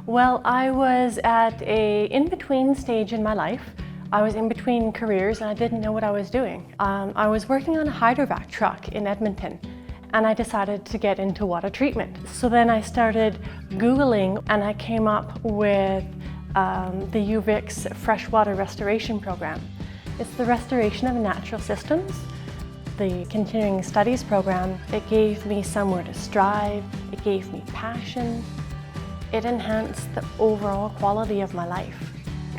Well, I was at a in-between stage in my life. I was in between careers and I didn't know what I was doing. I was working on a hydrovac truck in Edmonton and I decided to get into water treatment. So then I started Googling and I came up with the UVic's freshwater restoration program. It's the restoration of natural systems. The continuing studies program, it gave me somewhere to strive, it gave me passion. It enhanced the overall quality of my life.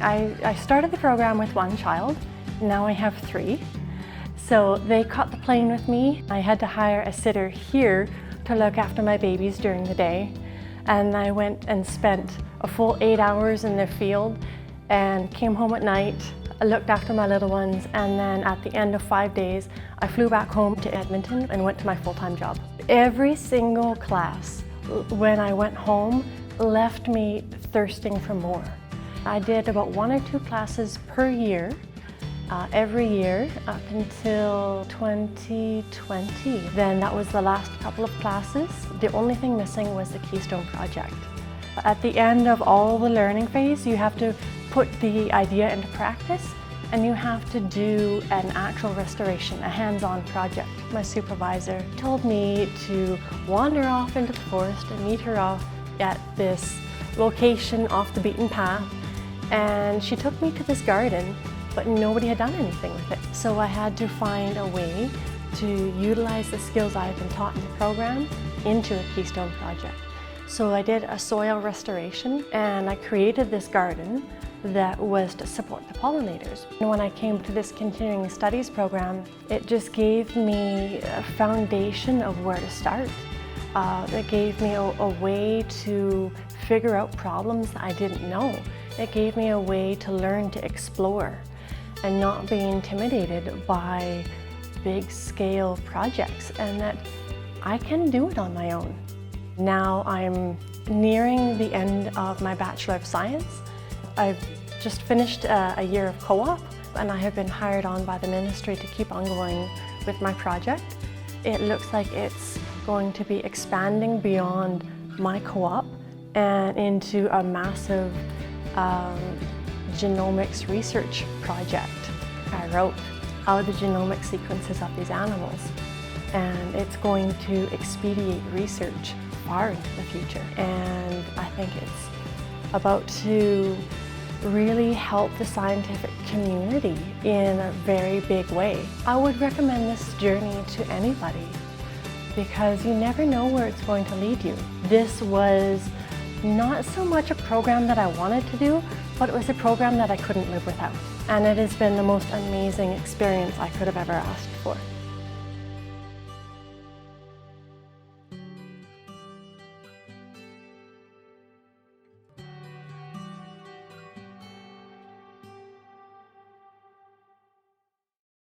I started the program with one child, now I have 3. So they caught the plane with me. I had to hire a sitter here to look after my babies during the day. And I went and spent a full 8 hours in the field and came home at night. I looked after my little ones, and then at the end of 5 days, I flew back home to Edmonton and went to my full-time job. Every single class, when I went home, left me thirsting for more. I did about 1 or 2 classes per year, every year up until 2020. Then that was the last couple of classes. The only thing missing was the Keystone project. At the end of all the learning phase, you have to put the idea into practice and you have to do an actual restoration, a hands-on project. My supervisor told me to wander off into the forest and meet her off at this location off the beaten path, and she took me to this garden, but nobody had done anything with it. So I had to find a way to utilize the skills I had been taught in the program into a Keystone project. So I did a soil restoration and I created this garden that was to support the pollinators. And when I came to this continuing studies program, it just gave me a foundation of where to start. It gave me a way to figure out problems that I didn't know. It gave me a way to learn to explore and not be intimidated by big scale projects, and that I can do it on my own. Now I'm nearing the end of my Bachelor of Science. I've just finished a year of co-op and I have been hired on by the ministry to keep on going with my project. It looks like it's going to be expanding beyond my co-op and into a massive genomics research project. I wrote out the genomic sequences of these animals, and it's going to expedite research far into the future. And I think it's about to really help the scientific community in a very big way. I would recommend this journey to anybody because you never know where it's going to lead you. This was not so much a program that I wanted to do, but it was a program that I couldn't live without. And it has been the most amazing experience I could have ever asked for.